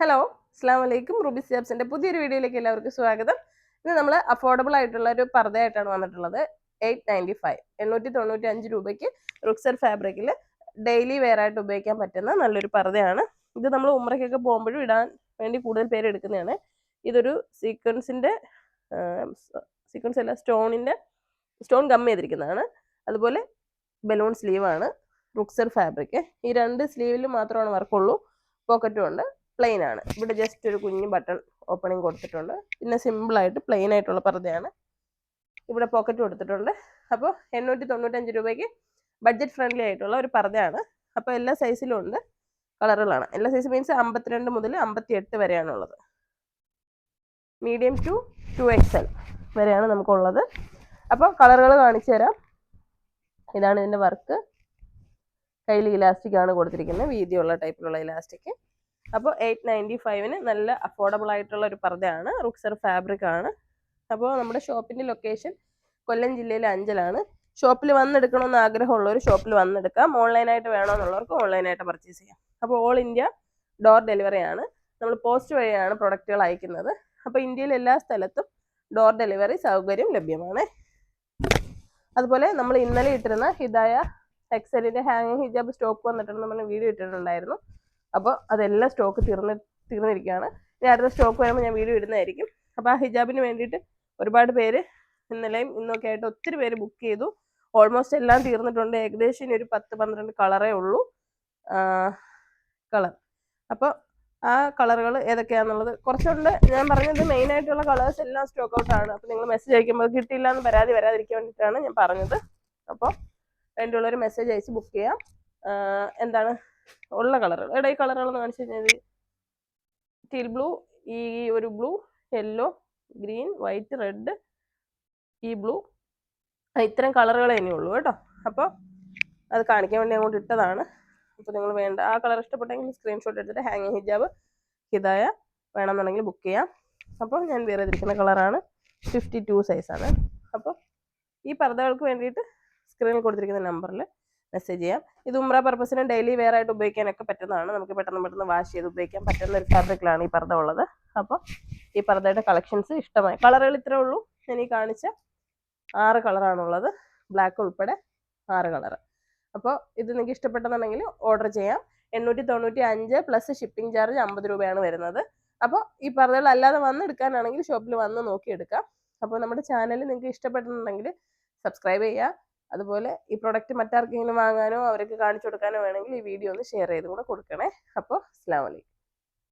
Hello, അസ്സലാമു അലൈക്കും. Ruby സിയാബ്സിന്റെ പുതിയൊരു വീഡിയോയിലേക്ക് എല്ലാവർക്കും സ്വാഗതം. ഇന്ന് നമ്മൾ അഫോർഡബിൾ ആയിട്ടുള്ള ഒരു പർദ്ദയായിട്ടാണ് വന്നിട്ടുള്ളത്. 895 895 രൂപയ്ക്ക് റുക്സർ ഫാബ്രിക്കിൽ ഡെയിലി വെയർ ആയിട്ട് ഉപയോഗിക്കാൻ പറ്റുന്ന നല്ലൊരു പർദ്ദയാണ്. ഇത് നമ്മൾ ഉംറയ്ക്കൊക്കെ പോകുമ്പോഴും ഇടാൻ വേണ്ടി കൂടുതൽ പേര് എടുക്കുന്നതാണ്. ഇതൊരു സീക്വൻസിന്റെ സീക്വൻസ് അല്ല, സ്റ്റോൺ ഗം ചെയ്തിരിക്കുന്നതാണ്. അതുപോലെ ബലൂൺ സ്ലീവാണ്, റുക്സർ ഫാബ്രിക്. ഈ രണ്ട് സ്ലീവിൽ മാത്രമാണ് വർക്കുള്ളൂ. പോക്കറ്റും ഉണ്ട്. പ്ലെയിൻ ആണ്. ഇവിടെ ജസ്റ്റ് ഒരു കുഞ്ഞു ബട്ടൺ ഓപ്പണിങ് കൊടുത്തിട്ടുണ്ട്. പിന്നെ സിമ്പിൾ ആയിട്ട് പ്ലെയിൻ ആയിട്ടുള്ള പർദ്ദയാണ്. ഇവിടെ പോക്കറ്റ് കൊടുത്തിട്ടുണ്ട്. അപ്പോൾ 895 രൂപയ്ക്ക് ബഡ്ജറ്റ് ഫ്രണ്ട്ലി ആയിട്ടുള്ള ഒരു പർദ്ദയാണ്. അപ്പോൾ എല്ലാ സൈസിലും ഉണ്ട്, കളറുകളാണ്. എല്ലാ സൈസ് മീൻസ് 52 മുതൽ 58 വരെയാണുള്ളത്. മീഡിയം ടു 2XL വരെയാണ് നമുക്കുള്ളത്. അപ്പോൾ കളറുകൾ കാണിച്ചു തരാം. ഇതാണ് ഇതിൻ്റെ വർക്ക്. കയ്യിൽ ഇലാസ്റ്റിക് ആണ് കൊടുത്തിരിക്കുന്നത്, വീതിയുള്ള ടൈപ്പിലുള്ള ഇലാസ്റ്റിക്. അപ്പോൾ 895 നല്ല അഫോർഡബിൾ ആയിട്ടുള്ള ഒരു പർദ്ദയാണ്. റുക്സർ ഫാബ്രിക് ആണ്. അപ്പോൾ നമ്മുടെ ഷോപ്പിന്റെ ലൊക്കേഷൻ കൊല്ലം ജില്ലയിലെ അഞ്ചലാണ്. ഷോപ്പിൽ വന്നെടുക്കണമെന്ന് ആഗ്രഹമുള്ളവർ ഷോപ്പിൽ വന്നെടുക്കാം. ഓൺലൈനായിട്ട് വേണമെന്നുള്ളവർക്ക് ഓൺലൈനായിട്ട് പർച്ചേസ് ചെയ്യാം. അപ്പോൾ ഓൾ ഇന്ത്യ ഡോർ ഡെലിവറി ആണ്. നമ്മൾ പോസ്റ്റ് വഴിയാണ് പ്രൊഡക്റ്റുകൾ അയക്കുന്നത്. അപ്പോൾ ഇന്ത്യയിലെ എല്ലാ സ്ഥലത്തും ഡോർ ഡെലിവറി സൗകര്യം ലഭ്യമാണ്. അതുപോലെ നമ്മൾ ഇന്നലെ ഇട്ടിരുന്ന ഹിദായ എക്സലിന്റെ ഹാങ്ങിങ് ഹിജാബ് സ്റ്റോക്ക് വന്നിട്ടുണ്ടെന്ന് പറഞ്ഞ വീഡിയോ ഇട്ടിട്ടുണ്ടായിരുന്നു. അപ്പോൾ അതെല്ലാം സ്റ്റോക്ക് തീർന്നിരിക്കുകയാണ്. ഇനി അടുത്ത സ്റ്റോക്ക് വരുമ്പോൾ ഞാൻ വീഡിയോ ഇടുന്നതായിരിക്കും. അപ്പോൾ ആ ഹിജാബിന് വേണ്ടിയിട്ട് ഒരുപാട് പേര് ഇന്നലെയും ഇന്നൊക്കെ ആയിട്ട് ഒത്തിരി പേര് ബുക്ക് ചെയ്തു. ഓൾമോസ്റ്റ് എല്ലാം തീർന്നിട്ടുണ്ട്. ഏകദേശം ഇനി ഒരു 10-12 കളറേ ഉള്ളൂ കളർ. അപ്പോൾ ആ കളറുകൾ ഏതൊക്കെയാണെന്നുള്ളത് കുറച്ചുണ്ട്. ഞാൻ പറഞ്ഞത് മെയിൻ ആയിട്ടുള്ള കളേഴ്സ് എല്ലാം സ്റ്റോക്ക് ഔട്ട് ആണ്. അപ്പോൾ നിങ്ങൾ മെസ്സേജ് അയക്കുമ്പോൾ കിട്ടിയില്ല എന്ന് പരാതി വരാതിരിക്കാൻ വേണ്ടിയിട്ടാണ് ഞാൻ പറഞ്ഞത്. അപ്പോൾ വേണ്ടിയുള്ളൊരു മെസ്സേജ് അയച്ച് ബുക്ക് ചെയ്യാം. എന്താണ് ഉള്ള കളറുകൾ, ഇവിടെ ഈ കളറുകളെന്ന് കാണിച്ചു കഴിഞ്ഞാൽ ടീൽ ബ്ലൂ, ഈ ഒരു blue, yellow, green, white, red, ഈ ബ്ലൂ, ഇത്തരം കളറുകളെ ഇനിയുള്ളൂ കേട്ടോ. അപ്പോൾ അത് കാണിക്കാൻ വേണ്ടി അങ്ങോട്ട് ഇട്ടതാണ്. അപ്പോൾ നിങ്ങൾ വേണ്ട ആ കളർ ഇഷ്ടപ്പെട്ടെങ്കിൽ സ്ക്രീൻഷോട്ട് എടുത്തിട്ട് ഹാങ്ങിങ് ഹിജാബ് ഹിദായ വേണമെന്നുണ്ടെങ്കിൽ ബുക്ക് ചെയ്യാം. അപ്പോൾ ഞാൻ വേറെ ചെയ്തിരിക്കുന്ന കളറാണ്, 52 സൈസാണ്. അപ്പോൾ ഈ പർദ്ദകൾക്ക് വേണ്ടിയിട്ട് സ്ക്രീനിൽ കൊടുത്തിരിക്കുന്ന നമ്പറിൽ മെസ്സേജ് ചെയ്യാം. ഇത് ഉംറ പർപ്പസിന് ഡെയിലി വെയർ ആയിട്ട് ഉപയോഗിക്കാനൊക്കെ പറ്റുന്നതാണ്. നമുക്ക് പെട്ടെന്ന് വാഷ് ചെയ്ത് ഉപയോഗിക്കാൻ പറ്റുന്ന ഒരു ഫാബ്രിക്കിലാണ് ഈ പർദ്ദ ഉള്ളത്. അപ്പോൾ ഈ പർദ്ദയുടെ കളക്ഷൻസ് ഇഷ്ടമായി. കളറുകൾ ഇത്രേ ഉള്ളൂ. ഞാൻ ഈ കാണിച്ച 6 കളറാണുള്ളത്, ബ്ലാക്ക് ഉൾപ്പെടെ 6 കളർ. അപ്പോൾ ഇത് നിങ്ങൾക്ക് ഇഷ്ടപ്പെട്ടെന്നുണ്ടെങ്കിൽ ഓർഡർ ചെയ്യാം. 895 പ്ലസ് ഷിപ്പിംഗ് ചാർജ് 50 രൂപയാണ് വരുന്നത്. അപ്പോൾ ഈ പർദ്ദകൾ അല്ലാതെ വന്ന് എടുക്കാനാണെങ്കിൽ ഷോപ്പിൽ വന്ന് നോക്കി എടുക്കാം. അപ്പോൾ നമ്മുടെ ചാനൽ നിങ്ങൾക്ക് ഇഷ്ടപ്പെട്ടിട്ടുണ്ടെങ്കിൽ സബ്സ്ക്രൈബ് ചെയ്യുക. അതുപോലെ ഈ പ്രൊഡക്റ്റ് മറ്റാർക്കെങ്കിലും വാങ്ങാനോ അവർക്ക് കാണിച്ചു കൊടുക്കാനോ വേണമെങ്കിൽ ഈ വീഡിയോ ഒന്ന് ഷെയർ ചെയ്ത് കൂടെ കൊടുക്കണേ. അപ്പോൾ അസ്സലാമു അലൈക്കും.